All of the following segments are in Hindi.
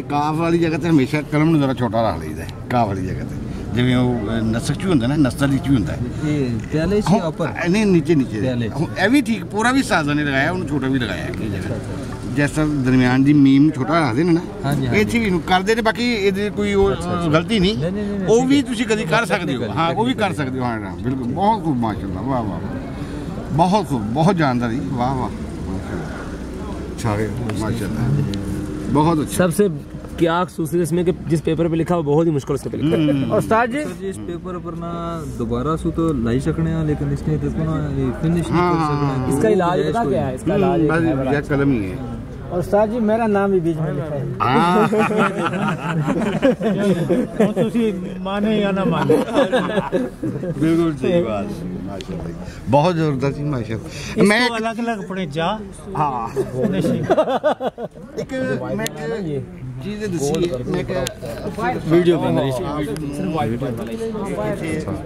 काफ वाली जगह ते हमेशा कलम नूं जरा छोटा रख लईदा है काफ वाली जगह ते जिवें वो नसक च हुंदा ना नस्तर च हुंदा है पहले से ऊपर नहीं नीचे नीचे ए भी ठीक पूरा भी सादा नहीं लगाया उन्होंने छोटा भी लगाया कई जगह जैसा दरमियान दी मीम छोटा रखते हैं ना ये चीज करते हैं बाकी ये कोई गलती नहीं वो भी तुम कभी कर सकते हो हाँ वो भी कर सकते हो हाँ बिल्कुल बहुत खूब माशाल्लाह वाह वाह बहुत खूब बहुत जानदारी वाह वाह माशाल्लाह बहुत अच्छा सबसे क्या खसूसियत इसमें कि जिस पेपर पे लिखा वो बहुत ही मुश्किल से लिखा है। और उस्ताद जी इस पेपर पर ना दोबारा सु तो लाई सकने हैं लेकिन इसने देखो ना ये फिनिश नहीं कर सकना। इसका इलाज पता क्या है? इसका इलाज ये कलम ही है। और उस्ताद जी मेरा नाम भी बीच में लिखा है। माने या ना माने बिल्कुल सही बात माशाल्लाह बहुत जबरदस्त माशाल्लाह। मैं अलग अलग पढ़े जा हाँ एक मैं चीज़ दसी मैं वीडियो बन रही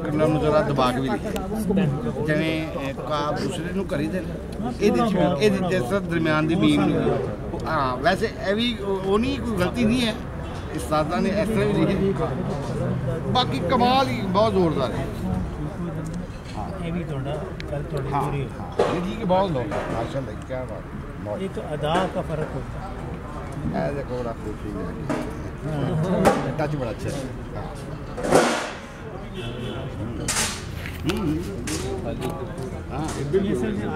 कलम जरा दबा के भी लिखे जिवें काफ दूसरे नूं करी दे ये जैसा दरमियान दी बीम हाँ वैसे ये भी वो नहीं कोई गलती नहीं है उस्तादा ने इस तरह भी लिखी बाकी कमाल ही बहुत जोरदार है ये जी के बहुत लोग माशाल्लाह क्या बात एक अदा का फर्क होता है देखो बड़ा खूबसूरत टच बड़ा अच्छा है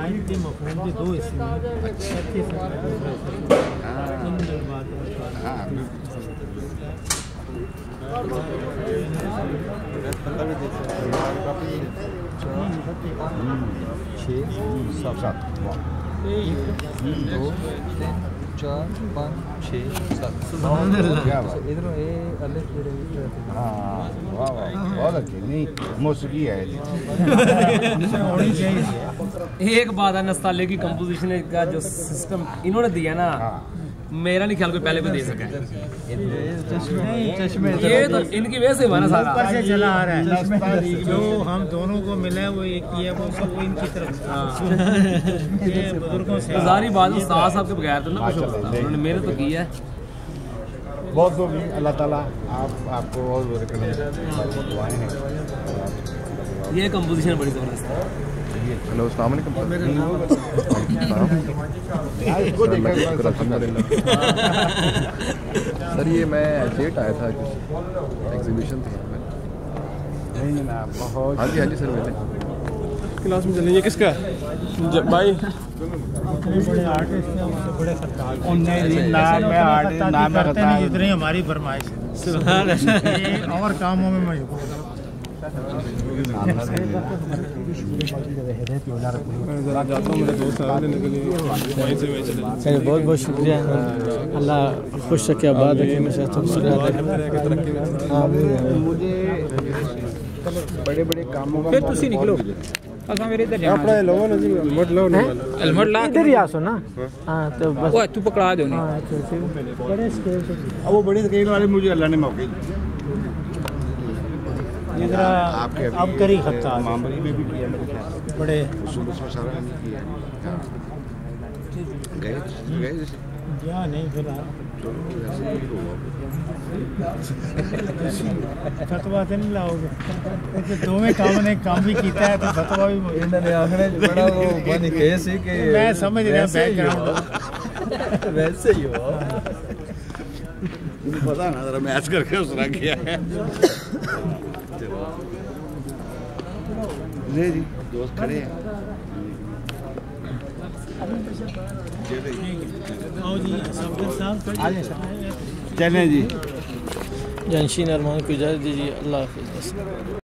आयत के मफ़हूम के दो हिस्से चार पाँच छः सात इधर बहुत अच्छी नहीं मौसीकी है एक बात है नस्ताले की कंपोजिशन का जो सिस्टम इन्होंने दिया ना मेरा नहीं ख्याल कोई पहले भी दे सका ये तो इनकी वजह से बना सारा ऊपर से चला आ रहा है जो हम दोनों को मिले वो एक ही है वो सब इनकी तरफ ये बुजुर्गों से जारी बात उस्ताद साहब के बगैर तो ना कुछ होता उन्होंने मेहनत तो की है बहुत बहुत अल्लाह ताला आपको बहुत दुआएं हैं ये कंपोजिशन बड़ी जबरदस्त है। हेलो अस्सलाम वालेकुम सर ये मैं लेट आया था एग्जीबिशन था हाँ जी सर मेरे क्लास में चलेंगे किसका भाई बड़े आर्टिस्ट हैं बड़े सरकार नाम जितनी हमारी फरमाइश और कामों में मशगूल बहुत बहुत शुक्रिया अल्लाह खुश रखे आबाद रखे मुझे बड़े बड़े कामों फिर तुसी निकलो असा मेरे इधर जाना अपना लो ना जी हेलमेट ला इधर ही आसो ना हां तो बस वो तू पकड़ा दो नहीं बड़े स्केल से अब वो बड़े स्केल वाले मुझे अल्लाह ने मौके जरा अब करी खत्ता मामरी में भी किया मेरे ख्याल बड़े सुबह सारा नहीं किया गए या नहीं फिर फतवा तो नहीं लाओगे दो में काम ने काम भी किया है तो फतवा भी इन्होंने आखने बड़ा वो बन गए सी कि मैं समझ रहा बैकग्राउंड वैसे ही हो पता ना जरा मैच करके उसने किया है जी दोस्त खड़े हैं चलें जी जानशीन अरमान को इजाज़त दीजिए अल्लाह हाफ़िज़।